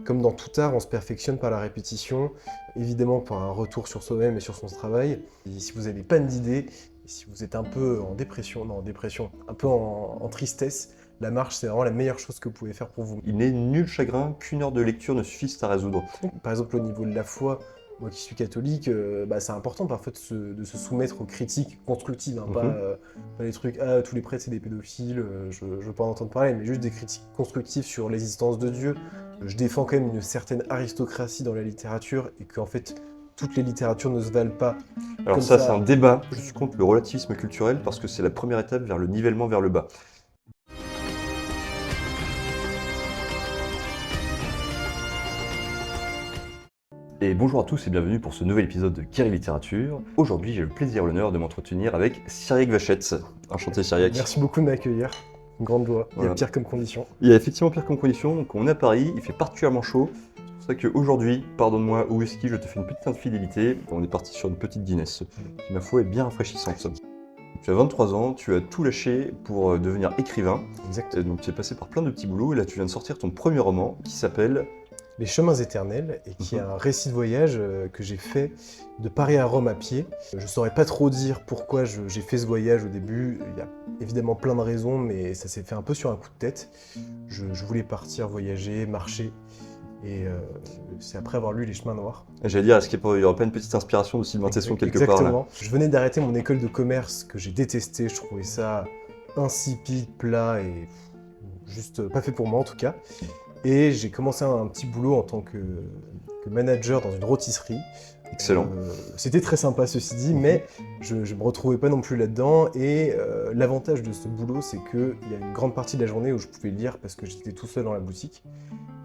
Comme dans tout art, on se perfectionne par la répétition, évidemment par un retour sur soi-même et sur son travail. Et si vous avez des pannes d'idées, et si vous êtes un peu en dépression, non en dépression, un peu en tristesse, la marche c'est vraiment la meilleure chose que vous pouvez faire pour vous. Il n'est nul chagrin qu'une heure de lecture ne suffise à résoudre. Par exemple au niveau de la foi, moi qui suis catholique, c'est important parfois de se soumettre aux critiques constructives, hein, pas les trucs « Ah, tous les prêtres c'est des pédophiles, je veux pas en entendre parler », mais juste des critiques constructives sur l'existence de Dieu. Je défends quand même une certaine aristocratie dans la littérature et qu'en fait, toutes les littératures ne se valent pas. Alors Comme ça, c'est un débat. Je suis contre le relativisme culturel parce que c'est la première étape vers le nivellement vers le bas. Et bonjour à tous et bienvenue pour ce nouvel épisode de Kiri Littérature. Aujourd'hui, j'ai le plaisir et l'honneur de m'entretenir avec Cyriac Vachette. Enchanté Cyriac. Merci beaucoup de m'accueillir, une grande joie. Il y Voilà. a pire comme condition. Il y a effectivement pire comme condition, donc on est à Paris, il fait particulièrement chaud. C'est pour ça qu'aujourd'hui, pardonne-moi au whisky, je te fais une petite infidélité. On est parti sur une petite Guinness, qui ma foi est bien rafraîchissante. Tu as 23 ans, tu as tout lâché pour devenir écrivain. Exact. Donc tu es passé par plein de petits boulots et là tu viens de sortir ton premier roman qui s'appelle Les Chemins éternels, et qui est un récit de voyage que j'ai fait de Paris à Rome à pied. Je saurais pas trop dire pourquoi j'ai fait ce voyage au début. Il y a évidemment plein de raisons, mais ça s'est fait un peu sur un coup de tête. Je voulais partir, voyager, marcher, et c'est après avoir lu Les Chemins noirs. J'allais dire, est-ce qu'il n'y aurait pas une petite inspiration de Sylvain Tesson quelque part là? Exactement. Je venais d'arrêter mon école de commerce que j'ai détesté. Je trouvais ça insipide, plat et juste pas fait pour moi en tout cas. Et j'ai commencé un petit boulot en tant que manager dans une rôtisserie. Excellent. C'était très sympa ceci dit, mais je me retrouvais pas non plus là-dedans. Et l'avantage de ce boulot, c'est qu'il y a une grande partie de la journée où je pouvais lire parce que j'étais tout seul dans la boutique.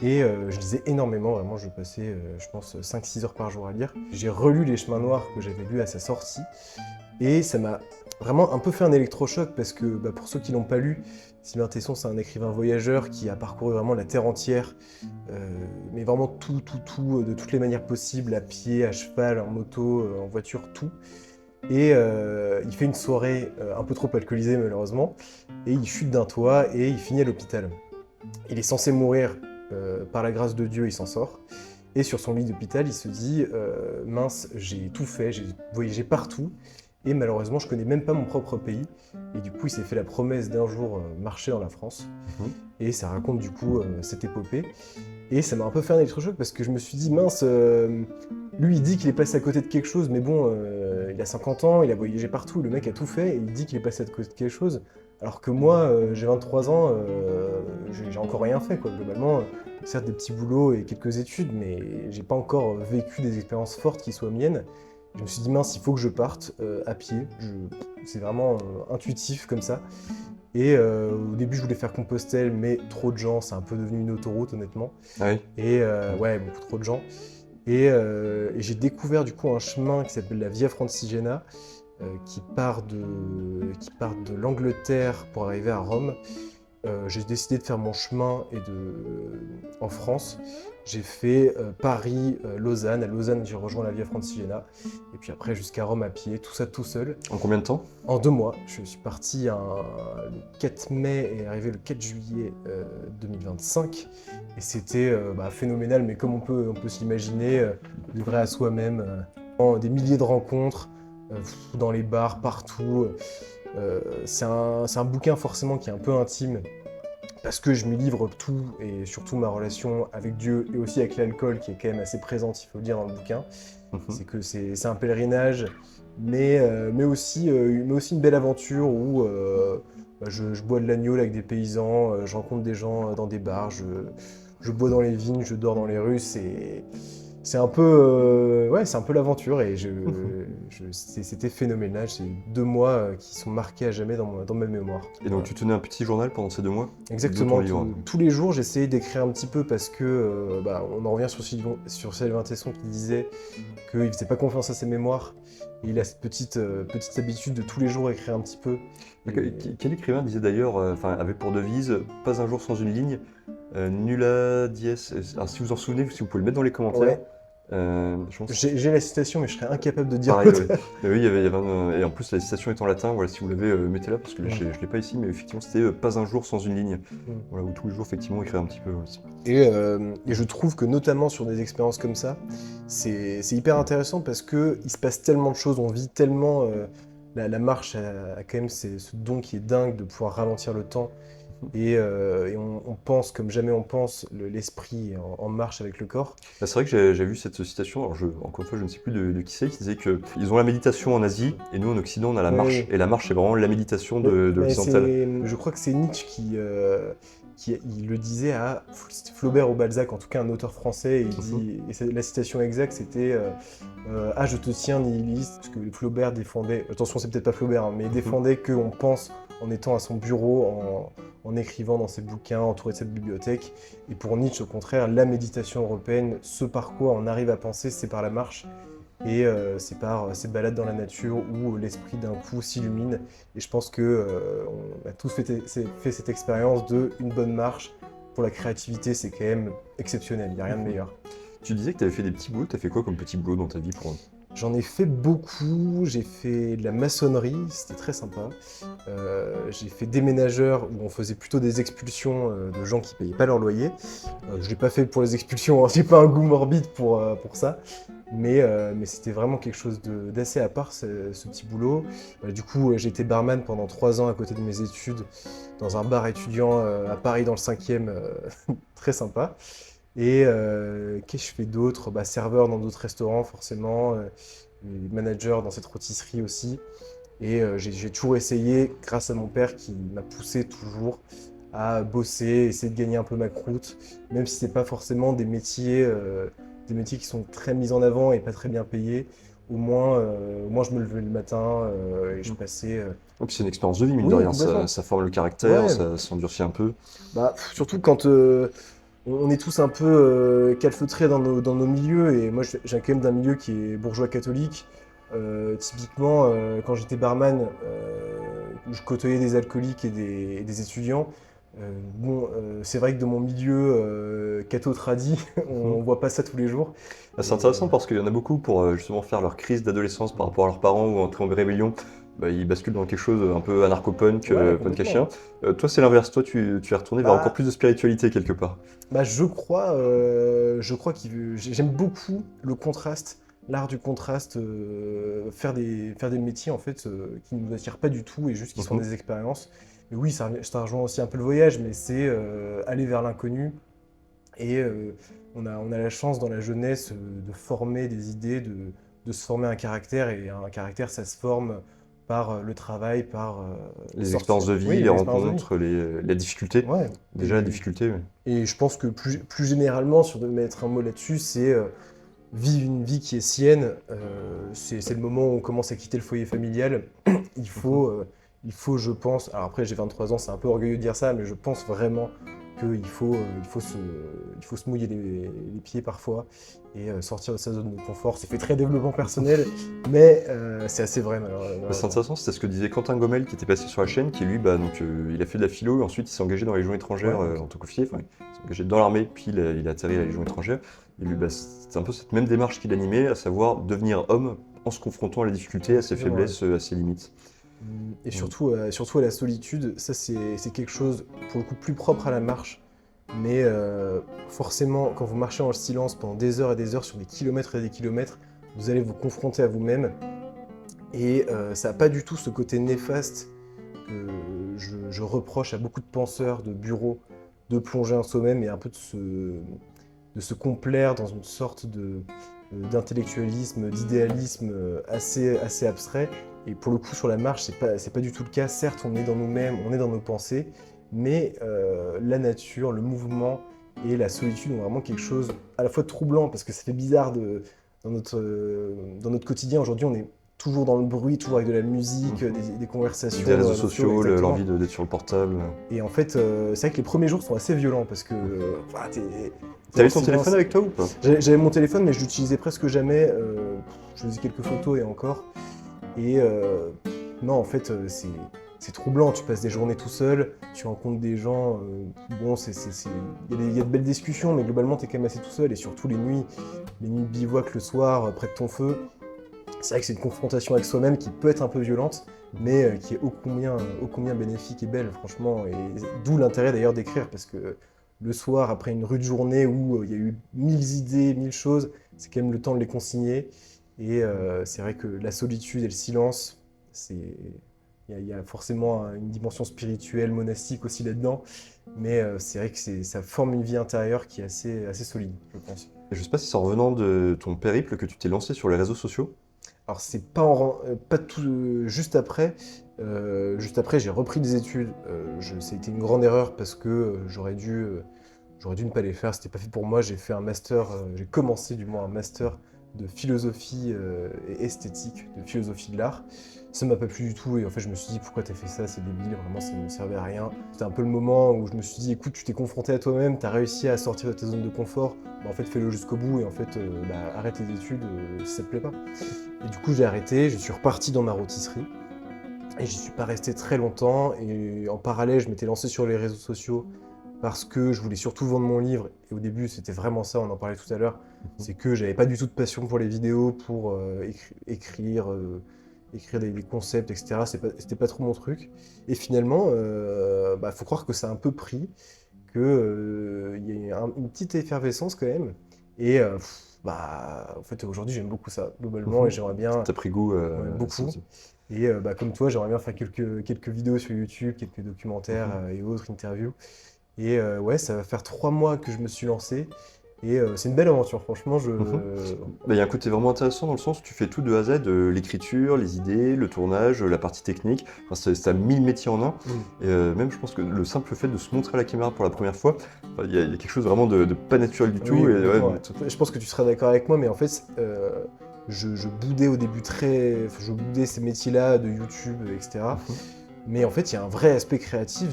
Et je lisais énormément, vraiment je passais je pense 5-6 heures par jour à lire. J'ai relu Les Chemins noirs que j'avais lus à sa sortie. Et ça m'a vraiment un peu fait un électrochoc parce que pour ceux qui l'ont pas lu, Sylvain Tesson c'est un écrivain voyageur qui a parcouru vraiment la Terre entière, mais vraiment tout, de toutes les manières possibles, à pied, à cheval, en moto, en voiture, tout. Et il fait une soirée un peu trop alcoolisée malheureusement, et il chute d'un toit et il finit à l'hôpital. Il est censé mourir, par la grâce de Dieu il s'en sort. Et sur son lit d'hôpital, il se dit mince, j'ai tout fait, j'ai voyagé partout, et malheureusement, je connais même pas mon propre pays. Et du coup, il s'est fait la promesse d'un jour marcher dans la France. Et ça raconte du coup cette épopée. Et ça m'a un peu fait un électrochoc parce que je me suis dit mince, lui il dit qu'il est passé à côté de quelque chose, mais bon, il a 50 ans, il a voyagé partout, le mec a tout fait, et il dit qu'il est passé à côté de quelque chose. Alors que moi, j'ai 23 ans, j'ai encore rien fait, quoi. Globalement, certes des petits boulots et quelques études, mais j'ai pas encore vécu des expériences fortes qui soient miennes. Je me suis dit mince, il faut que je parte à pied. C'est vraiment intuitif comme ça. Et au début, je voulais faire Compostelle, mais trop de gens, c'est un peu devenu une autoroute, honnêtement. Ah oui. Et ouais, beaucoup trop de gens. Et j'ai découvert du coup un chemin qui s'appelle la Via Francigena, qui part de l'Angleterre pour arriver à Rome. J'ai décidé de faire mon chemin en France. J'ai fait Paris, Lausanne. À Lausanne, j'ai rejoint la Via Francigena. Et puis après, jusqu'à Rome à pied, tout ça tout seul. En combien de temps? En 2 mois. Je suis parti le 4 mai et arrivé le 4 juillet 2025. Et c'était phénoménal, mais comme on peut s'imaginer, livré à soi-même, des milliers de rencontres, dans les bars, partout. C'est un bouquin forcément qui est un peu intime, parce que je m'y livre tout, et surtout ma relation avec Dieu, et aussi avec l'alcool, qui est quand même assez présente, il faut le dire, dans le bouquin. C'est que c'est un pèlerinage, mais aussi une belle aventure où je bois de l'agneau avec des paysans, je rencontre des gens dans des bars, je bois dans les vignes, je dors dans les rues, c'est un peu, c'est un peu l'aventure, et c'était phénoménal. C'est 2 mois qui sont marqués à jamais dans ma mémoire. Et donc tu tenais un petit journal pendant ces 2 mois? Exactement, De ton livre. tous les jours j'essayais d'écrire un petit peu parce que on en revient sur Sylvain Tesson qui disait qu'il ne faisait pas confiance à ses mémoires. Et il a cette petite habitude de tous les jours écrire un petit peu. Quel écrivain disait d'ailleurs, avait pour devise « Pas un jour sans une ligne », nulla dies. Alors si vous en souvenez, si vous pouvez le mettre dans les commentaires. Ouais. Je pense J'ai la citation, mais je serais incapable de dire pareil, ouais. l'auteur. Mais oui, il y avait et en plus la citation est en latin, voilà, si vous l'avez, mettez-la parce que je l'ai pas ici, mais effectivement c'était pas un jour sans une ligne. Voilà, où tous les jours effectivement écrire un petit peu aussi. Et je trouve que notamment sur des expériences comme ça, c'est hyper intéressant parce que il se passe tellement de choses, on vit tellement. La marche a quand même ce don qui est dingue de pouvoir ralentir le temps. Et on pense comme jamais on pense, l'esprit en marche avec le corps. Bah, c'est vrai que j'ai vu cette citation, alors encore une fois je ne sais plus de qui c'est, qui disait qu'ils ont la méditation en Asie et nous en Occident on a la marche. Oui. Et la marche c'est vraiment la méditation de Mais l'occidental. je crois que c'est Nietzsche qui il le disait à c'était Flaubert ou Balzac, en tout cas un auteur français, et il dit, et la citation exacte c'était ah, je te tiens nihiliste, parce que Flaubert défendait, attention c'est peut-être pas Flaubert, hein, mais il défendait qu'on pense en étant à son bureau, en écrivant dans ses bouquins, entouré de cette bibliothèque. Et pour Nietzsche, au contraire, la méditation européenne, ce par quoi on arrive à penser, c'est par la marche. Et c'est par ces balades dans la nature où l'esprit d'un coup s'illumine. Et je pense que on a tous fait cette expérience de une bonne marche. Pour la créativité, c'est quand même exceptionnel, il n'y a rien de meilleur. Tu disais que tu avais fait des petits boulots, tu as fait quoi comme petit boulot dans ta vie pour... J'en ai fait beaucoup, j'ai fait de la maçonnerie, c'était très sympa. J'ai fait déménageur où on faisait plutôt des expulsions de gens qui payaient pas leur loyer. Je l'ai pas fait pour les expulsions, hein, j'ai pas un goût morbide pour ça. Mais c'était vraiment quelque chose d'assez à part, ce petit boulot. Du coup, j'ai été barman pendant 3 ans à côté de mes études dans un bar étudiant à Paris dans le 5e, très sympa. Et qu'est-ce que je fais d'autre? Bah, serveur dans d'autres restaurants, forcément, et manager dans cette rôtisserie aussi. Et j'ai toujours essayé, grâce à mon père qui m'a poussé toujours à bosser, essayer de gagner un peu ma croûte, même si c'est pas forcément des métiers qui sont très mis en avant et pas très bien payés. Au moins je me levais le matin et je passais. Oh, puis c'est une expérience de vie, mine Oui, de rien, complètement. ça forme le caractère, Ouais. ça endurcit un peu. Bah, surtout quand on est tous un peu calfeutrés dans nos milieux, et moi je viens quand même d'un milieu qui est bourgeois catholique. Typiquement, quand j'étais barman, je côtoyais des alcooliques et des étudiants. C'est vrai que dans mon milieu catho-tradi, on voit pas ça tous les jours. Ah, c'est intéressant parce qu'il y en a beaucoup pour justement faire leur crise d'adolescence par rapport à leurs parents ou entrer en rébellion. Bah, ils basculent dans quelque chose un peu anarcho-punk, Ouais, punk à complètement. chien. Toi, c'est l'inverse. Toi, tu es retourné vers Bah, encore plus de spiritualité quelque part. Bah, je crois que j'aime beaucoup le contraste, l'art du contraste, faire des métiers en fait qui ne nous attirent pas du tout et juste qui sont Mhm. des expériences. Et oui, ça rejoint aussi un peu le voyage, mais c'est aller vers l'inconnu. Et on a la chance dans la jeunesse de former des idées, de se former un caractère. Et un caractère, ça se forme par le travail, par les Les expériences sorties. de vie, Oui, les l'expérience de vie. rencontres, la difficulté. Ouais. Déjà, la difficulté, ouais. Et je pense que plus généralement, si on devait mettre un mot là-dessus, c'est vivre une vie qui est sienne. C'est le moment où on commence à quitter le foyer familial. Il faut, je pense, alors après j'ai 23 ans, c'est un peu orgueilleux de dire ça, mais je pense vraiment qu'il faut, il faut se mouiller les pieds parfois et sortir de sa zone de confort. C'est fait très développement personnel, mais c'est assez vrai Bah, c'est malheureusement. intéressant, c'était ce que disait Quentin Gommel qui était passé sur la chaîne, qui lui, bah, donc, il a fait de la philo et ensuite il s'est engagé dans la Légion étrangère Ouais, ok. en tant qu'officier. Enfin, il s'est engagé dans l'armée, puis il a atterri à la Légion étrangère. Et lui, bah, c'est un peu cette même démarche qu'il animait, à savoir devenir homme en se confrontant à la difficulté, à ses Absolument, ouais. faiblesses, à ses limites. Et surtout à la solitude, ça c'est quelque chose pour le coup plus propre à la marche. Mais forcément, quand vous marchez en silence pendant des heures et des heures sur des kilomètres et des kilomètres, vous allez vous confronter à vous-même. Et ça n'a pas du tout ce côté néfaste que je reproche à beaucoup de penseurs de bureau de plonger en soi-même et un peu de se complaire dans une sorte d'intellectualisme, d'idéalisme assez abstrait. Et pour le coup, sur la marche, c'est pas du tout le cas. Certes, on est dans nous-mêmes, on est dans nos pensées, mais la nature, le mouvement et la solitude ont vraiment quelque chose à la fois de troublant, parce que ça fait bizarre dans notre quotidien. Aujourd'hui, on est toujours dans le bruit, toujours avec de la musique, des conversations. Des réseaux nocturnes, sociaux, exactement. l'envie d'être sur le portable. Et en fait, c'est vrai que les premiers jours sont assez violents, parce que t'es T'avais en ton téléphone silence. avec toi ou pas? J'avais mon téléphone, mais je l'utilisais presque jamais. Je faisais quelques photos et encore. Et non, en fait, c'est troublant, tu passes des journées tout seul, tu rencontres des gens, bon, il y a de belles discussions, mais globalement, t'es quand même assez tout seul, et surtout les nuits de bivouac le soir, près de ton feu, c'est vrai que c'est une confrontation avec soi-même qui peut être un peu violente, mais qui est ô combien bénéfique et belle, franchement, et d'où l'intérêt d'ailleurs d'écrire, parce que le soir, après une rude journée où il y a eu 1000 idées, 1000 choses, c'est quand même le temps de les consigner, et c'est vrai que la solitude et le silence, il y a forcément une dimension spirituelle, monastique aussi là-dedans, mais c'est vrai que ça forme une vie intérieure qui est assez solide, je pense. Et je sais pas si c'est en revenant de ton périple que tu t'es lancé sur les réseaux sociaux. Alors c'est pas tout juste après. Juste après, j'ai repris des études. Ça a été une grande erreur parce que j'aurais dû ne pas les faire. C'était pas fait pour moi. J'ai fait un master. J'ai commencé du moins un master de philosophie et esthétique, de philosophie de l'art. Ça m'a pas plu du tout et en fait je me suis dit pourquoi t'as fait ça, c'est débile, vraiment ça ne me servait à rien. C'était un peu le moment où je me suis dit écoute, tu t'es confronté à toi-même, t'as réussi à sortir de ta zone de confort, bah, en fait fais-le jusqu'au bout et en fait arrête les études si ça te plaît pas. Et du coup j'ai arrêté, je suis reparti dans ma rôtisserie et j'y suis pas resté très longtemps et en parallèle je m'étais lancé sur les réseaux sociaux parce que je voulais surtout vendre mon livre et au début c'était vraiment ça, on en parlait tout à l'heure, c'est que j'avais pas du tout de passion pour les vidéos, pour écrire des concepts, etc. C'était pas trop mon truc. Et finalement, faut croire que ça a un peu pris, qu'il y a une petite effervescence quand même. Et en fait, aujourd'hui, j'aime beaucoup ça, globalement, et j'aimerais bien. T'as pris goût Ouais, beaucoup. Et comme toi, j'aimerais bien faire quelques vidéos sur YouTube, quelques documentaires et autres interviews. Et ouais, ça va faire 3 mois que je me suis lancé. Et c'est une belle aventure, franchement. Il y a un côté vraiment intéressant dans le sens où tu fais tout de A à Z, l'écriture, les idées, le tournage, la partie technique. Enfin, c'est à 1000 métiers en un. Et même, je pense que le simple fait de se montrer à la caméra pour la première fois, il y a quelque chose vraiment de pas naturel du tout. Oui, Et, ouais, je pense que tu seras d'accord avec moi, mais en fait, je boudais au début je boudais ces métiers-là de YouTube, etc. Mais en fait, il y a un vrai aspect créatif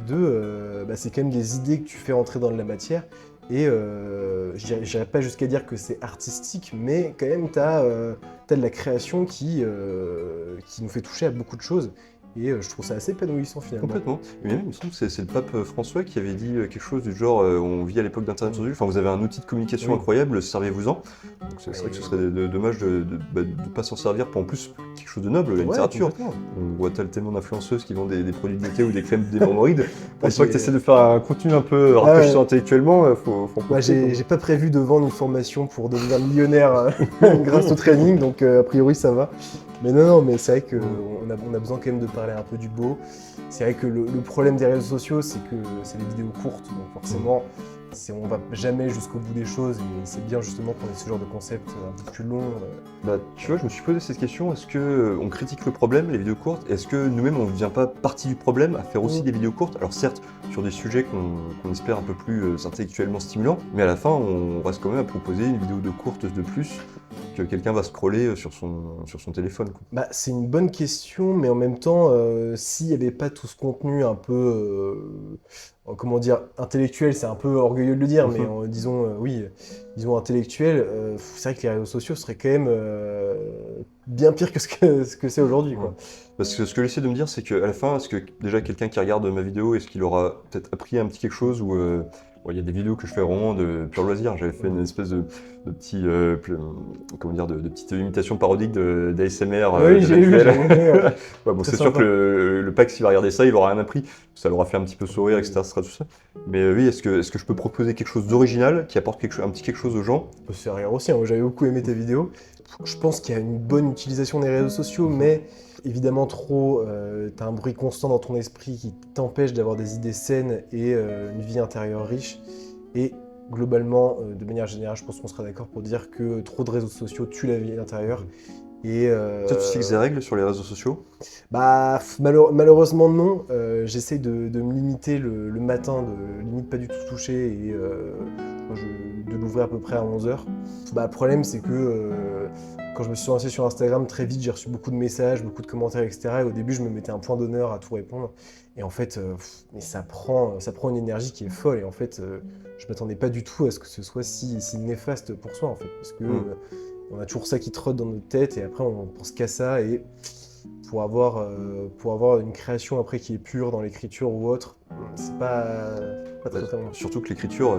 c'est quand même des idées que tu fais rentrer dans de la matière. Et j'irais pas jusqu'à dire que c'est artistique, mais quand même, t'as de la création qui nous fait toucher à beaucoup de choses. Et je trouve ça assez épanouissant finalement. Complètement. Et même, il me semble que c'est le pape François qui avait dit quelque chose du genre on vit à l'époque d'Internet aujourd'hui. Enfin, vous avez un outil de communication incroyable, servez-vous-en. Donc, c'est vrai que ce serait dommage de ne pas s'en servir pour en plus quelque chose de noble, la littérature. On voit tellement d'influenceuses qui vendent des produits de beauté ou des crèmes d'hémorroïdes. Pour toi que tu essaies de faire un contenu un peu rafraîchissant intellectuellement, faut en profiter. J'ai pas prévu de vendre une formation pour devenir millionnaire grâce au training, donc a priori ça va. Mais non, mais c'est vrai qu'on a besoin quand même de parler un peu du beau. C'est vrai que le problème des réseaux sociaux, c'est que c'est des vidéos courtes, donc forcément, on va jamais jusqu'au bout des choses, et c'est bien justement qu'on ait ce genre de concept un peu plus long. Tu vois, je me suis posé cette question, est-ce qu'on critique le problème, les vidéos courtes? Est-ce que nous-mêmes, on ne devient pas partie du problème à faire aussi des vidéos courtes? Alors certes, sur des sujets qu'on espère un peu plus intellectuellement stimulants, mais à la fin, on reste quand même à proposer une vidéo de courte de plus que quelqu'un va scroller sur son téléphone, quoi. C'est une bonne question, mais en même temps, s'il n'y avait pas tout ce contenu un peu, comment dire, intellectuel, c'est un peu orgueilleux de le dire, mais disons intellectuel, c'est vrai que les réseaux sociaux seraient quand même bien pire que ce que c'est aujourd'hui, quoi. Parce que ce que j'essaie de me dire, c'est qu'à la fin, est-ce que déjà quelqu'un qui regarde ma vidéo, est-ce qu'il aura peut-être appris un petit quelque chose ou il y a des vidéos que je fais vraiment de pur loisir. J'avais fait une espèce de petit, comment dire, de petite imitation parodique d'ASMR. Oui, j'ai vu. C'est sûr que le Pax, s'il va regarder ça, il aura rien appris. Ça l'aura fait un petit peu sourire, etc. Ce sera tout ça. Mais oui, est-ce que je peux proposer quelque chose d'original qui apporte un petit quelque chose aux gens? On peut se faire rire aussi, hein. J'avais beaucoup aimé tes vidéos. Je pense qu'il y a une bonne utilisation des réseaux sociaux, mais évidemment trop, t'as un bruit constant dans ton esprit qui t'empêche d'avoir des idées saines et une vie intérieure riche. Et globalement, de manière générale, je pense qu'on sera d'accord pour dire que trop de réseaux sociaux tuent la vie intérieure. Et toi, tu fixes des règles sur les réseaux sociaux? Malheureusement non. J'essaie de me limiter le matin, de limite pas du tout toucher et de l'ouvrir à peu près à 11h. Le problème c'est que quand je me suis lancé sur Instagram, très vite j'ai reçu beaucoup de messages, beaucoup de commentaires, etc. Et au début je me mettais un point d'honneur à tout répondre. Et en fait, mais ça prend une énergie qui est folle. Et en fait, je m'attendais pas du tout à ce que ce soit si néfaste pour soi en fait. Parce que on a toujours ça qui trotte dans notre tête et après on pense qu'à ça et pour avoir une création après qui est pure dans l'écriture ou autre, c'est pas Bah, totalement. surtout que l'écriture,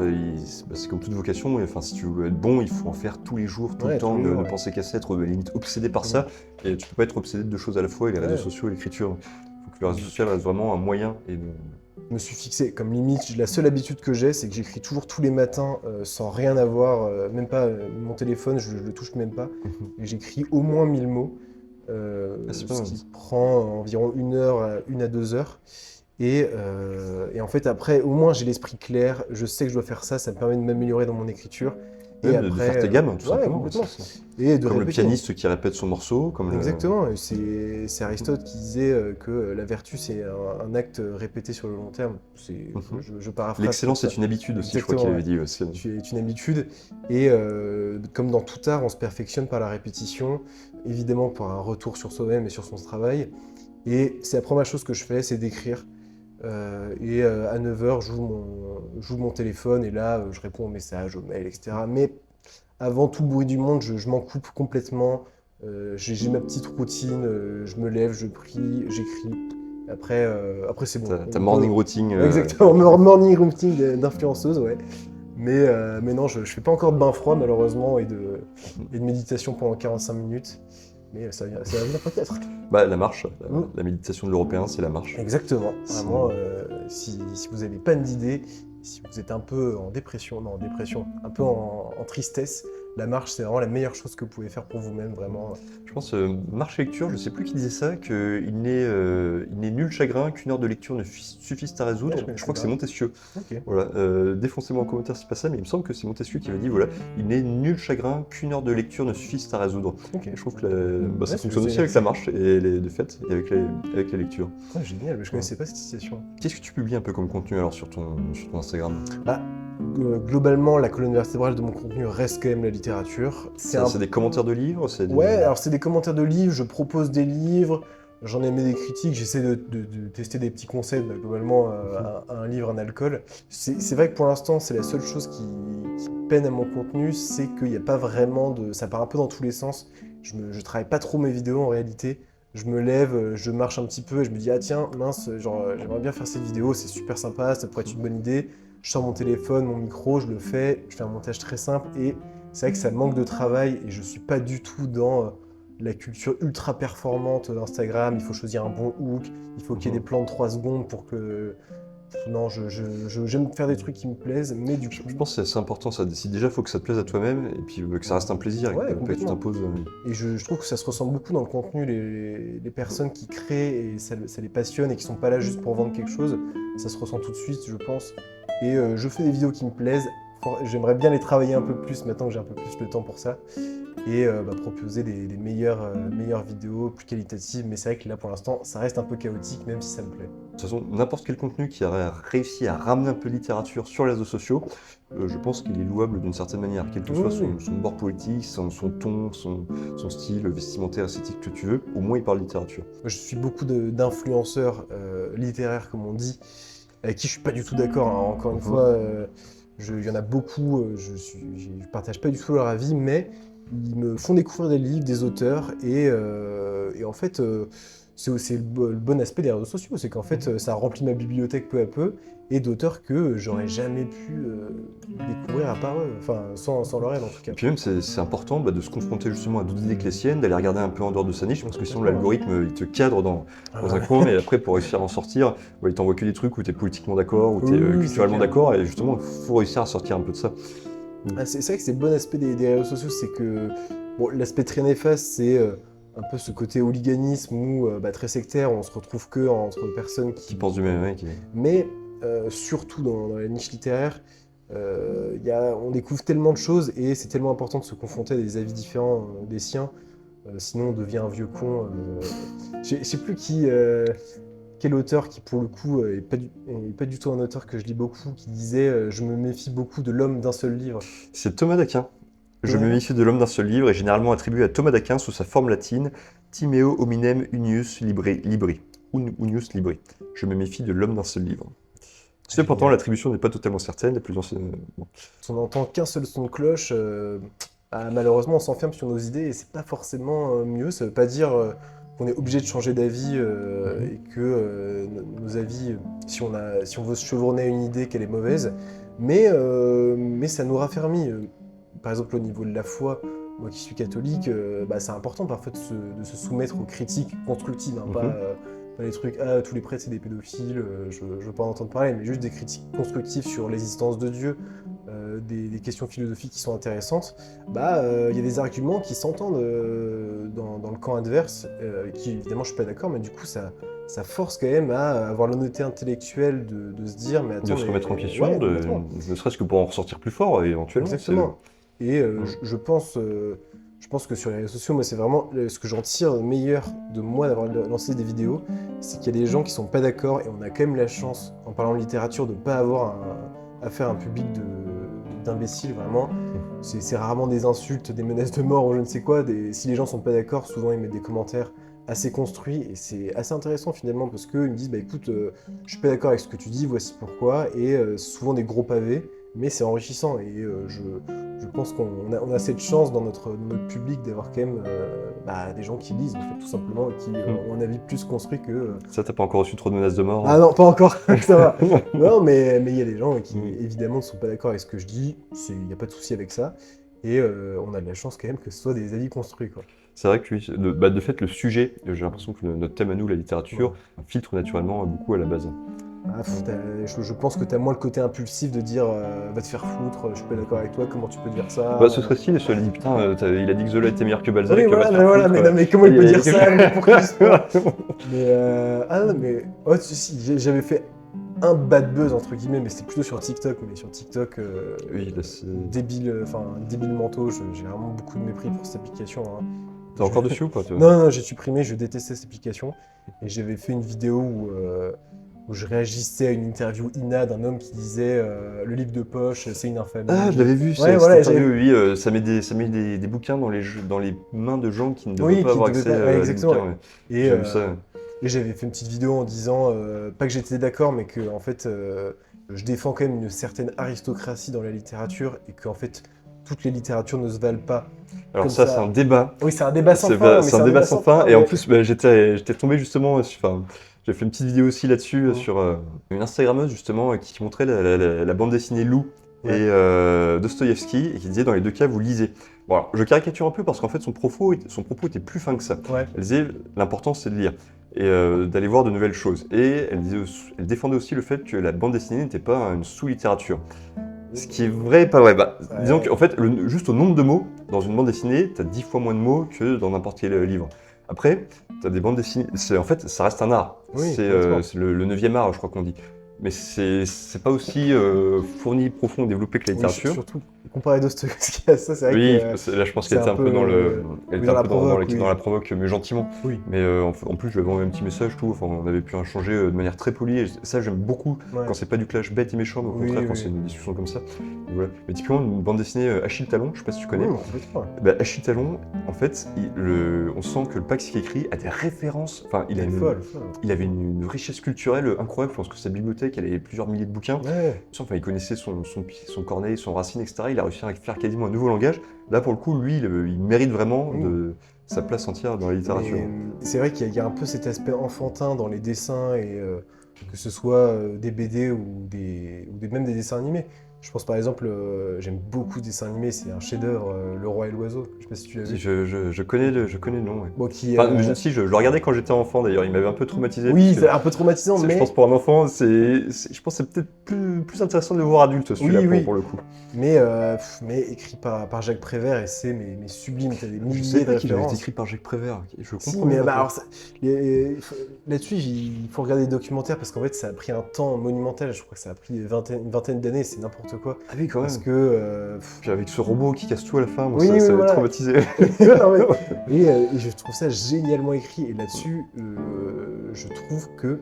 c'est comme toute vocation. Enfin, si tu veux être bon, il faut en faire tous les jours, tout Ouais, le temps, tous les ne jours, ouais. penser qu'à ça, être limite obsédé par ça. Et tu peux pas être obsédé de deux choses à la fois, et les réseaux Ouais. sociaux et l'écriture. Il faut que le réseau social reste vraiment un moyen. Je me suis fixé comme limite, la seule habitude que j'ai, c'est que j'écris toujours tous les matins sans rien avoir, même pas mon téléphone, je le touche même pas. Et j'écris au moins 1000 mots, Ah, c'est pas ce mal. qui prend environ 1 à 2 heures. Et en fait, après, au moins j'ai l'esprit clair, je sais que je dois faire ça, ça me permet de m'améliorer dans mon écriture. Et Même de après, faire tes gammes, tout ouais, simplement. complètement. C'est ça. Et de Comme le répéter. pianiste qui répète son morceau, comme Exactement, et c'est Aristote qui disait que la vertu c'est un acte répété sur le long terme. Je paraphrase. L'excellence comme est ça. une habitude aussi, je crois qu'il Exactement, avait ouais. dit aussi. C'est une habitude, et comme dans tout art, on se perfectionne par la répétition, évidemment par un retour sur soi-même et sur son travail. Et c'est la première chose que je fais, c'est d'écrire. À 9 h, j'ouvre mon téléphone et là, je réponds aux messages, aux mails, etc. Mais avant tout le bruit du monde, je m'en coupe complètement. J'ai ma petite routine, je me lève, je prie, j'écris. Après c'est bon. Ta morning routine. Exactement, morning routine d'influenceuse, ouais. Mais non, je fais pas encore de bain froid malheureusement et de méditation pendant 45 minutes. Mais ça va venir peut-être. Bah, la marche, Mm. la méditation de l'Européen, c'est la marche. Exactement. C'est- Vraiment, si vous n'avez pas d'idée, si vous êtes un peu en dépression, un peu en tristesse, la marche, c'est vraiment la meilleure chose que vous pouvez faire pour vous-même, vraiment. Je pense, marche lecture, je sais plus qui disait ça, qu'il n'est nul chagrin qu'une heure de lecture ne suffise à résoudre. Ouais, je connaissais crois que pas. c'est Montesquieu. Ok. Voilà, défoncez-moi en commentaire si c'est pas ça, mais il me semble que c'est Montesquieu qui avait dit voilà, il n'est nul chagrin qu'une heure de lecture ne suffise à résoudre. Ok. Et je trouve que ça Ouais, fonctionne aussi avec la marche et de fait et avec les lectures. Ouais, génial, mais je connaissais pas cette citation. Qu'est-ce que tu publies un peu comme contenu alors sur ton Instagram? Bah, globalement, la colonne vertébrale de mon contenu reste quand même la littérature. C'est des commentaires de livres, Ouais, alors c'est des commentaires de livres, je propose des livres, j'en ai mis des critiques, j'essaie de tester des petits concepts, bah, globalement, un livre, un alcool. C'est vrai que pour l'instant, c'est la seule chose qui peine à mon contenu, c'est qu'il n'y a pas vraiment de... Ça part un peu dans tous les sens. Je travaille pas trop mes vidéos en réalité. Je me lève, je marche un petit peu et je me dis, ah tiens, mince, genre, j'aimerais bien faire cette vidéo, c'est super sympa, ça pourrait être une bonne idée. Je sors mon téléphone, mon micro, je le fais, je fais un montage très simple et c'est vrai que ça manque de travail et je suis pas du tout dans la culture ultra performante d'Instagram. Il faut choisir un bon hook, il faut qu'il y ait des plans de 3 secondes pour que... Non, j'aime faire des trucs qui me plaisent, mais du coup... Je pense que c'est important ça. Si déjà, il faut que ça te plaise à toi-même et puis que ça reste un plaisir Ouais, et que pas que tu complètement. t'imposes. Et je trouve que ça se ressent beaucoup dans le contenu, les personnes qui créent et ça les passionne et qui sont pas là juste pour vendre quelque chose, ça se ressent tout de suite, je pense. Et je fais des vidéos qui me plaisent, j'aimerais bien les travailler un peu plus maintenant que j'ai un peu plus le temps pour ça. Et proposer des meilleures vidéos, plus qualitatives, mais c'est vrai que là pour l'instant ça reste un peu chaotique même si ça me plaît. De toute façon, n'importe quel contenu qui aurait réussi à ramener un peu de littérature sur les réseaux sociaux, je pense qu'il est louable d'une certaine manière, quel que soit son bord politique, son ton, son style vestimentaire, esthétique que tu veux, au moins il parle littérature. Moi, je suis beaucoup d'influenceurs littéraires comme on dit, avec qui je suis pas du tout d'accord, hein. Encore une fois, il y en a beaucoup, je partage pas du tout leur avis, mais ils me font découvrir des livres, des auteurs, et en fait, c'est aussi le bon aspect des réseaux sociaux, c'est qu'en fait, ça remplit ma bibliothèque peu à peu, et d'auteurs que j'aurais jamais pu découvrir à part eux, enfin, sans leur aide en tout cas. Et puis même, c'est important de se confronter justement à d'autres idées que les siennes, d'aller regarder un peu en dehors de sa niche, parce que sinon l'algorithme, il te cadre dans un coin, et après, pour réussir à en sortir, il t'envoie que des trucs où tu es politiquement d'accord, où tu es culturellement d'accord, et justement, il faut réussir à sortir un peu de ça. C'est vrai que c'est le bon aspect des réseaux sociaux, c'est que bon, l'aspect très néfaste, c'est un peu ce côté hooliganisme ou très sectaire, on se retrouve que entre personnes Qui pensent du même mec. Mais surtout dans la niche littéraire, on découvre tellement de choses et c'est tellement important de se confronter à des avis différents des siens, sinon on devient un vieux con. Je sais plus quel auteur qui pour le coup est pas du tout un auteur que je lis beaucoup, qui disait je me méfie beaucoup de l'homme d'un seul livre. C'est Thomas d'Aquin. Je Ouais. me méfie de l'homme d'un seul livre, et généralement attribué à Thomas d'Aquin sous sa forme latine, Timeo hominem unius libri. Unius libri. Je me méfie de l'homme d'un seul livre. Tu sais, pourtant, l'attribution n'est pas totalement certaine, les plus anciennes... bon. On n'entend qu'un seul son de cloche, malheureusement on s'enferme sur nos idées et c'est pas forcément mieux. Ça veut pas dire qu'on est obligé de changer d'avis et que nos avis, si on veut se chevronner à une idée qu'elle est mauvaise, mais ça nous raffermit. Par exemple, au niveau de la foi, moi qui suis catholique, c'est important parfois de se soumettre aux critiques constructives, hein, pas les trucs « Ah, tous les prêtres c'est des pédophiles, je veux pas en entendre parler », mais juste des critiques constructives sur l'existence de Dieu, des questions philosophiques qui sont intéressantes. Il y a des arguments qui s'entendent dans le camp adverse, qui évidemment je suis pas d'accord, mais du coup ça force quand même à avoir l'honnêteté intellectuelle de se dire « mais attends, De se remettre en question, ouais, complètement. ne serait-ce que pour en ressortir plus fort éventuellement. Exactement. Et je pense que sur les réseaux sociaux, moi, c'est vraiment ce que j'en tire le meilleur de moi d'avoir lancé des vidéos, c'est qu'il y a des gens qui sont pas d'accord et on a quand même la chance, en parlant de littérature, de pas avoir à faire un public d'imbéciles, vraiment. C'est rarement des insultes, des menaces de mort ou je ne sais quoi. Si les gens sont pas d'accord, souvent ils mettent des commentaires assez construits et c'est assez intéressant finalement parce qu'ils me disent écoute, je suis pas d'accord avec ce que tu dis, voici pourquoi, et souvent des gros pavés, mais c'est enrichissant et je pense qu'on a cette chance dans notre public d'avoir quand même des gens qui lisent en fait, tout simplement, et qui ont un avis plus construit que... Ça, t'as pas encore reçu trop de menaces de mort? Ah non, pas encore, ça va. Non, mais il y a des gens qui évidemment ne sont pas d'accord avec ce que je dis, il n'y a pas de souci avec ça, et on a de la chance quand même que ce soit des avis construits, quoi. C'est vrai que oui, de fait, le sujet, j'ai l'impression que notre thème à nous, la littérature, filtre naturellement beaucoup à la base. Je pense que tu as moins le côté impulsif de dire va te faire foutre, je suis pas d'accord avec toi, comment tu peux dire ça? Ce serait stylé, il dit putain, il a dit que Zola était meilleur que Balzac. Oui, va te faire foutre. mais, non, mais comment il peut dire ça? Mais pour qui mais j'avais fait un bad buzz entre guillemets, mais c'était plutôt sur TikTok. Mais sur TikTok, oui, là, c'est... débile mentaux, j'ai vraiment beaucoup de mépris pour cette application, hein. T'es encore dessus ou pas, toi? Non, j'ai supprimé, je détestais cette application. Et j'avais fait une vidéo où je réagissais à une interview INA d'un homme qui disait le livre de poche, c'est une infamie. Ah, je l'avais vu, ouais, voilà, oui, ça met des bouquins dans les mains de gens qui ne devraient pas avoir accès à des bouquins. Ouais. Et j'ai vu ça. Et j'avais fait une petite vidéo en disant, pas que j'étais d'accord, mais que en fait, je défends quand même une certaine aristocratie dans la littérature, et qu'en fait, toutes les littératures ne se valent pas. Alors ça, c'est un débat. Oui, c'est un débat sans fin. C'est un débat sans fin. Et en plus, j'étais tombé justement sur... J'ai fait une petite vidéo aussi là-dessus, sur une Instagrammeuse justement, qui montrait la bande dessinée Lou et Dostoïevski, et qui disait dans les deux cas, vous lisez. Bon, alors, je caricature un peu parce qu'en fait, son propos était plus fin que ça. Ouais. Elle disait, l'important c'est de lire et d'aller voir de nouvelles choses. Et elle défendait aussi le fait que la bande dessinée n'était pas une sous-littérature. Ce qui est vrai et pas vrai. Disons qu'en fait, juste au nombre de mots, dans une bande dessinée, tu as 10 fois moins de mots que dans n'importe quel livre. Après, tu as des bandes dessinées, en fait, ça reste un art. Oui, c'est le 9e art, je crois qu'on dit. Mais c'est pas aussi fourni, profond, développé que la littérature. Oui, surtout, comparé Dostoïevski à ça, c'est vrai que... là je pense qu'elle était un peu dans la provoque, mais gentiment. Oui. Mais en plus, je lui avais envoyé un petit message, tout. Enfin, on avait pu échanger de manière très polie. Et ça, j'aime beaucoup quand c'est pas du clash bête et méchant, mais au contraire, quand c'est une discussion comme ça. Et voilà. Mais typiquement, une bande dessinée Achille Talon, je sais pas si tu connais. Oui, Achille Talon, en fait, on sent que le Pax qui écrit a des références. Enfin, il avait une richesse culturelle incroyable. Je pense que sa bibliothèque, elle avait plusieurs milliers de bouquins. Ouais. Enfin, il connaissait son Corneille, son Racine, etc. Il a réussi à faire quasiment un nouveau langage. Là, pour le coup, lui, il mérite vraiment sa place entière dans la littérature. C'est vrai qu'il y a un peu cet aspect enfantin dans les dessins, et que ce soit des BD ou même des dessins animés. Je pense par exemple, j'aime beaucoup de dessins animés, c'est un chef-d'œuvre, Le Roi et l'Oiseau. Je sais pas si tu l'as vu. Je connais le nom. Ouais. Bon, je le regardais quand j'étais enfant d'ailleurs, il m'avait un peu traumatisé. Oui, c'est un peu traumatisant, mais... Je pense pour un enfant, je pense que c'est peut-être plus intéressant de le voir adulte, celui-là, pour le coup. Mais écrit par Jacques Prévert, et c'est sublime, t'as des milliers de références. Il avait été écrit par Jacques Prévert, je comprends. Si, mais là-dessus, il faut regarder les documentaires, parce qu'en fait, ça a pris un temps monumental. Je crois que ça a pris une vingtaine d'années, c'est n'importe quoi. Ah oui, quand même. Parce que... Puis avec ce robot qui casse tout à la fin, moi, ça m'a traumatisé. Et je trouve ça génialement écrit. Et là-dessus, je trouve que,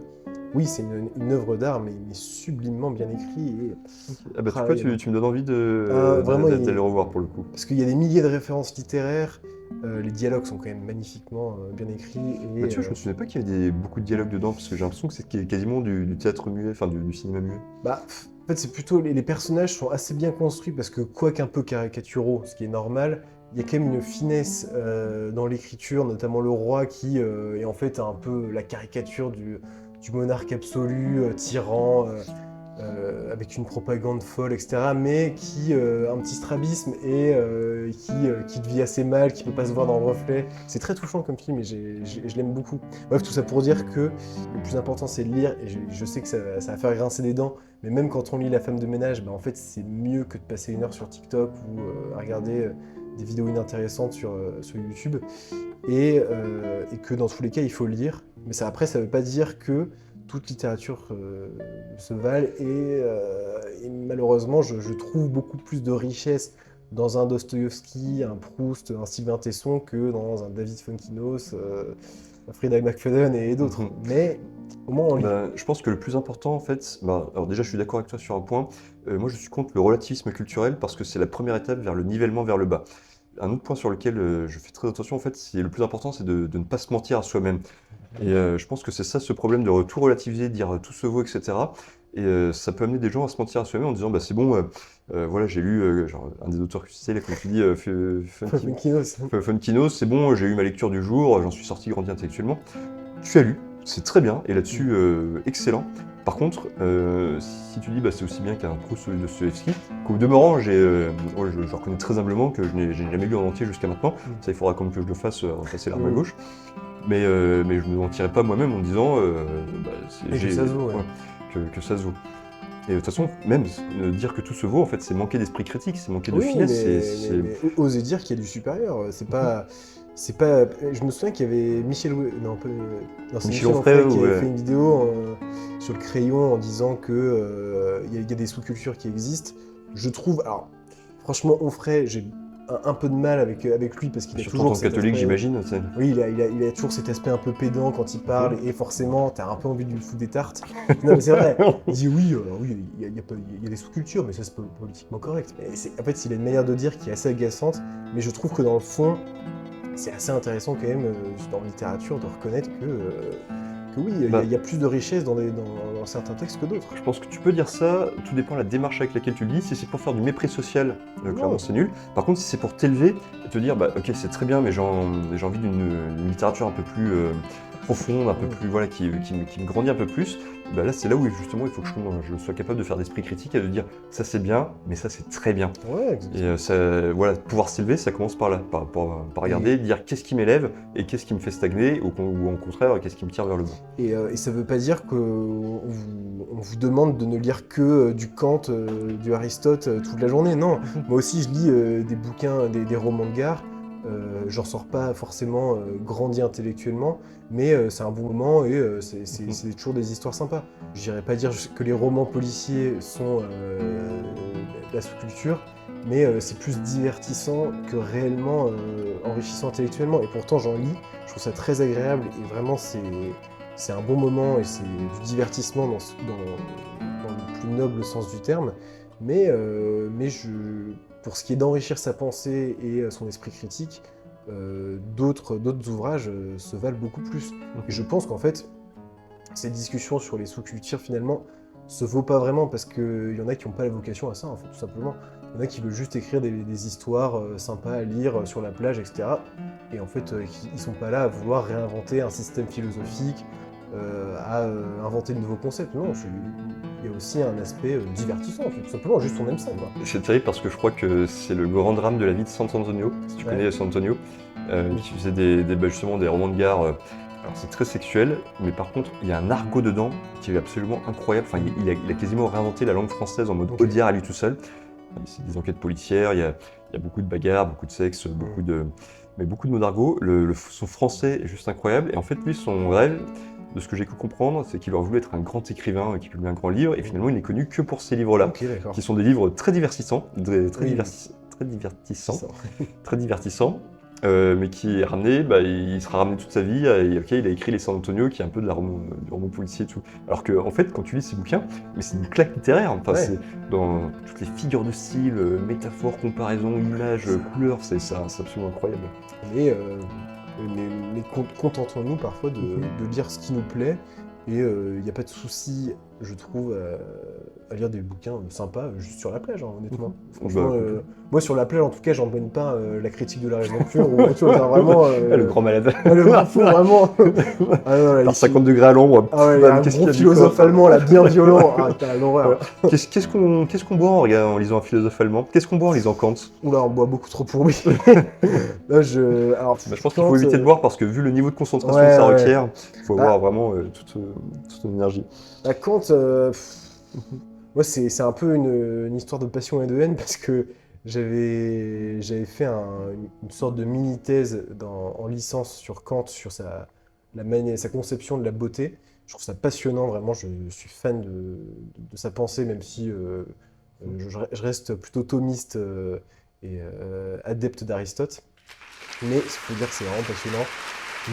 oui, c'est une œuvre d'art, mais sublimement bien écrit. Tu me donnes envie d'aller le revoir pour le coup. Parce qu'il y a des milliers de références littéraires. Les dialogues sont quand même magnifiquement bien écrits. Et, je me souvenais pas qu'il y avait beaucoup de dialogues dedans, parce que j'ai l'impression que c'est quasiment du théâtre muet, enfin du cinéma muet. En fait, c'est plutôt les personnages sont assez bien construits parce que, quoique un peu caricaturaux, ce qui est normal, il y a quand même une finesse dans l'écriture, notamment le roi qui est en fait un peu la caricature du monarque absolu, tyran, avec une propagande folle, etc. Mais qui a un petit strabisme et qui te vit assez mal, qui peut pas se voir dans le reflet. C'est très touchant comme film et je l'aime beaucoup. Bref, tout ça pour dire que le plus important c'est de lire et je sais que ça va faire grincer des dents, mais même quand on lit La femme de ménage, bah, en fait c'est mieux que de passer 1 heure sur TikTok ou à regarder des vidéos inintéressantes sur YouTube et que dans tous les cas il faut le lire. Mais ça, après, ça veut pas dire que toute littérature se valent et malheureusement je trouve beaucoup plus de richesse dans un Dostoïevski, un Proust, un Sylvain Tesson que dans un David Fonkinos, un Frida McFadden et d'autres. Mais au moins on lit. Je pense que le plus important en fait, alors déjà je suis d'accord avec toi sur un point, moi je suis contre le relativisme culturel parce que c'est la première étape vers le nivellement vers le bas. Un autre point sur lequel je fais très attention en fait, c'est le plus important, c'est de ne pas se mentir à soi-même. Et je pense que c'est ça ce problème de tout relativiser, de dire tout se vaut, etc. Et ça peut amener des gens à se mentir à soi-même en disant bah c'est bon, voilà j'ai lu genre, un des auteurs que tu sais là comme tu dis, Funkinos, c'est bon, j'ai eu ma lecture du jour, j'en suis sorti grandi intellectuellement. Tu as lu, c'est très bien, et là-dessus excellent. Par contre, si tu dis bah c'est aussi bien qu'un Proust de Dostoïevski, qu'au demeurant je reconnais très humblement que je n'ai jamais lu en entier jusqu'à maintenant. Ça il faudra quand même que je le fasse en passer l'arme à gauche. Mais je ne me mentirais pas moi-même en me disant que ça se vaut, ouais. que ça se vaut. Et de toute façon, même dire que tout se vaut, en fait, c'est manquer d'esprit critique, c'est manquer de finesse. Mais oser dire qu'il y a du supérieur, c'est pas... Je me souviens qu'il y avait Michel Onfray qui avait fait une vidéo sur le crayon en disant que il y a des sous-cultures qui existent. Je trouve... Alors, franchement, Onfray, j'ai un peu de mal avec lui parce qu'il a toujours en tant que catholique, j'imagine. Oui, il a toujours cet aspect un peu pédant quand il parle et forcément, t'as un peu envie de lui foutre des tartes. Non, mais c'est vrai. Il dit oui, il y a des sous-cultures, mais ça c'est politiquement correct. Mais en fait, il a une manière de dire qui est assez agaçante, mais je trouve que dans le fond, c'est assez intéressant quand même dans la littérature de reconnaître que oui, il y a plus de richesse dans certains textes que d'autres. Je pense que tu peux dire ça, tout dépend de la démarche avec laquelle tu le dis. Si c'est pour faire du mépris social, clairement c'est nul. Par contre, si c'est pour t'élever et te dire, bah ok, c'est très bien, mais j'ai envie d'une littérature un peu plus profonde, un peu plus, voilà, qui me grandit un peu plus, bah là c'est là où justement il faut que je sois capable de faire d'esprit critique et de dire, ça c'est bien, mais ça c'est très bien. Ouais, exactement. Et voilà, pouvoir s'élever, ça commence par là, par regarder, dire qu'est-ce qui m'élève et qu'est-ce qui me fait stagner, ou au contraire, qu'est-ce qui me tire vers le bas. Et ça veut pas dire qu'on vous demande de ne lire que du Kant, du Aristote toute la journée, non. Moi aussi je lis des bouquins, des romans de gare, j'en sors pas forcément grandi intellectuellement, mais c'est un bon moment et c'est toujours des histoires sympas. Je dirais pas dire que les romans policiers sont la sous-culture, mais c'est plus divertissant que réellement enrichissant intellectuellement. Et pourtant j'en lis, je trouve ça très agréable et vraiment c'est un bon moment et c'est du divertissement dans le plus noble sens du terme. Mais pour ce qui est d'enrichir sa pensée et son esprit critique, d'autres ouvrages se valent beaucoup plus. Et je pense qu'en fait, cette discussion sur les sous-cultures finalement se vaut pas vraiment parce qu'il y en a qui n'ont pas la vocation à ça, en fait, tout simplement. Il y en a qui veulent juste écrire des histoires sympas à lire sur la plage, etc. Et en fait, ils sont pas là à vouloir réinventer un système philosophique, à inventer de nouveaux concepts. Non, il y a aussi un aspect divertissant, en fait, tout simplement, juste on aime ça, quoi. C'est terrible parce que je crois que c'est le grand drame de la vie de Sant'Antonio, si tu connais Sant'Antonio, qui faisait justement des romans de gare. Alors c'est très sexuel, mais par contre il y a un argot dedans qui est absolument incroyable. Enfin, il a quasiment réinventé la langue française en mode audiard à lui tout seul. C'est des enquêtes policières, il y a beaucoup de bagarres, beaucoup de sexe, beaucoup de mots d'argot. Son français est juste incroyable. Et en fait, lui, son rêve, de ce que j'ai pu comprendre, c'est qu'il aurait voulu être un grand écrivain qui publie un grand livre. Et finalement, il n'est connu que pour ces livres-là, qui sont des livres très divertissants, très divertissants. Mais qui est ramené, il sera ramené toute sa vie, et il a écrit les San Antonio, qui est un peu du roman policier et tout. Alors que, en fait, quand tu lis ces bouquins, mais c'est une claque littéraire, enfin, c'est dans toutes les figures de style, métaphores, comparaisons, images, couleurs, c'est absolument incroyable. Mais contentons-nous parfois de lire ce qui nous plaît, et il n'y a pas de souci, je trouve, à lire des bouquins sympas juste sur la plage, hein, honnêtement. Franchement, Bah, moi sur la plage, en tout cas, j'en donne pas la critique de la raison ou tu vois, vraiment. le grand malade. Le grand fou, vraiment. Ah non, là, Par 50 degrés à l'ombre. Ah ouais, il y a un gros du philosophe corps allemand là, bien violent. Ah, t'as l'horreur. Qu'est-ce qu'on boit en lisant un philosophe allemand? Qu'est-ce qu'on boit en lisant Kant? Oula, on boit beaucoup trop pour lui. Là, alors, Je pense qu'il faut éviter de boire parce que vu le niveau de concentration que ça requiert, il faut avoir vraiment toute ton énergie. À Kant, moi c'est un peu une histoire de passion et de haine parce que j'avais fait une sorte de mini-thèse en licence sur Kant, sur sa conception de la beauté. Je trouve ça passionnant, vraiment, je suis fan de sa pensée, même si je reste plutôt thomiste et adepte d'Aristote. Mais il faut dire que c'est vraiment passionnant.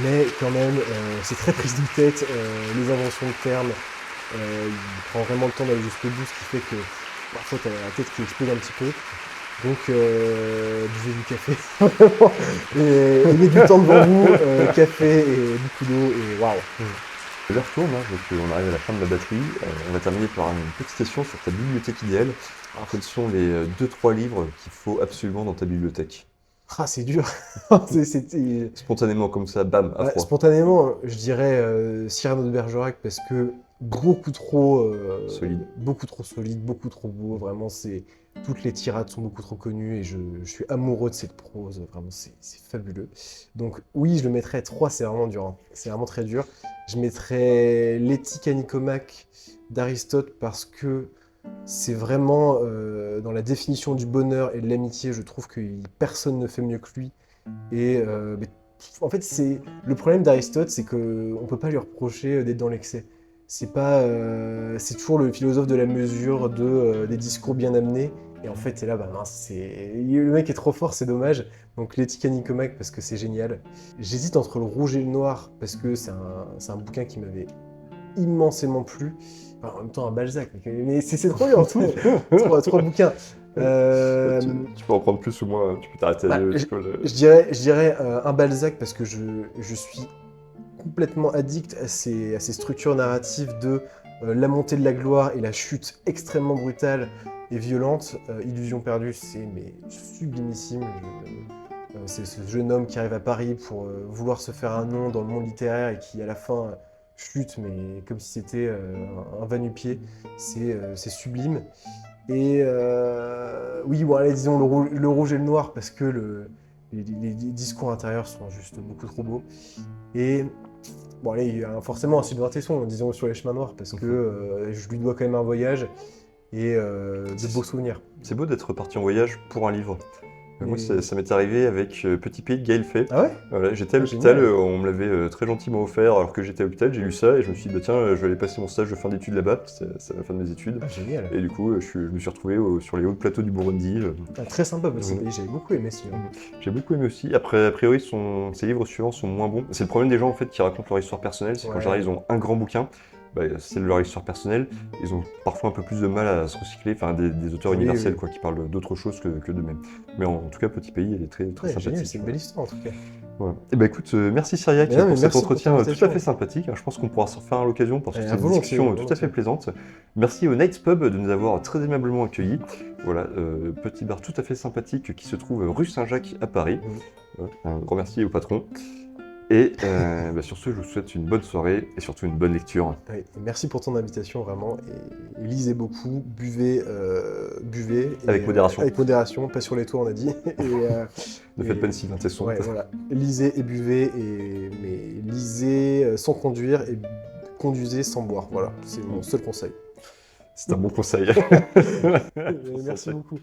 Mais quand même, c'est très prise de tête, les inventions de termes. Il prend vraiment le temps d'aller jusqu'au bout, ce qui fait que parfois tu as la tête qui explose un petit peu. Donc, buvez du café, vraiment. Et ayez du temps devant vous, café et beaucoup d'eau, et waouh! Je retourne, donc on arrive à la fin de la batterie. On va terminer par une petite question sur ta bibliothèque idéale. Alors, quels sont les 2-3 livres qu'il faut absolument dans ta bibliothèque? Ah, c'est dur! Spontanément, comme ça, bam, à froid. Spontanément, je dirais Cyrano de Bergerac parce que beaucoup trop Solide. beaucoup trop solide, beaucoup trop beau. Vraiment, toutes les tirades sont beaucoup trop connues et je suis amoureux de cette prose. Vraiment, c'est fabuleux. Donc oui, je le mettrais 3, c'est vraiment dur, hein. C'est vraiment très dur. Je mettrais l'Éthique à Nicomaque d'Aristote parce que c'est vraiment dans la définition du bonheur et de l'amitié, je trouve que personne ne fait mieux que lui. Et en fait, le problème d'Aristote, c'est qu'on ne peut pas lui reprocher d'être dans l'excès. C'est toujours le philosophe de la mesure, des discours bien amenés. Et en fait, t'es là, bah mince, le mec est trop fort, c'est dommage. Donc l'Éthique à Nicomaque, parce que c'est génial. J'hésite entre le rouge et le noir, parce que c'est un bouquin qui m'avait immensément plu. Enfin, en même temps, un Balzac, mais c'est trop dur, trois bouquins. Tu peux en prendre plus ou moins, tu peux t'arrêter. Je dirais un Balzac parce que je suis complètement addict à ces structures narratives de la montée de la gloire et la chute extrêmement brutale et violente. Illusion perdue, c'est sublimissime. C'est ce jeune homme qui arrive à Paris pour vouloir se faire un nom dans le monde littéraire et qui à la fin chute, mais comme si c'était un va-nu-pied. C'est sublime. Et oui, bon, allez, disons le rouge et le noir parce que les discours intérieurs sont juste beaucoup trop beaux. Et bon, allez, il y a forcément un Sylvain Tesson, disons, sur les chemins noirs parce que je lui dois quand même un voyage et de beaux souvenirs. C'est beau d'être parti en voyage pour un livre. Moi, ça m'est arrivé avec Petit Pays de Gaël Faye. Ah ouais? Voilà, j'étais à l'hôpital, on me l'avait très gentiment offert alors que j'étais à l'hôpital, j'ai lu ça et je me suis dit, bah tiens, je vais aller passer mon stage de fin d'études là-bas, c'est la fin de mes études. Ah, génial. Et du coup, je me suis retrouvé sur les hauts plateaux du Burundi. Très sympa, Petit Pays, j'avais beaucoup aimé ce livre. J'ai beaucoup aimé aussi. Après, a priori, ses livres suivants sont moins bons. C'est le problème des gens en fait qui racontent leur histoire personnelle, c'est qu'en général, ils ont un grand bouquin. C'est leur histoire personnelle, ils ont parfois un peu plus de mal à se recycler, enfin des auteurs universels quoi, qui parlent d'autre chose que d'eux-mêmes. Mais en tout cas, Petit Pays, elle est très sympathique. Génial, c'est une belle histoire en tout cas. Voilà. Et bah écoute, merci Cyriac pour cet entretien tout à fait sympathique. Je pense qu'on pourra s'en faire à l'occasion parce que c'est une discussion tout à fait plaisante. Merci au Night's Pub de nous avoir très aimablement accueillis. Voilà, petit bar tout à fait sympathique qui se trouve rue Saint-Jacques à Paris. Un grand merci au patron. Et sur ce, je vous souhaite une bonne soirée et surtout une bonne lecture. Oui, merci pour ton invitation, vraiment. Et lisez beaucoup, buvez. Avec modération. Avec modération, pas sur les toits, on a dit. Ne faites pas une Sylvain Tesson. Ouais, voilà. Lisez et buvez, mais lisez sans conduire et conduisez sans boire. Voilà, c'est mon seul conseil. C'est un bon conseil. Merci beaucoup.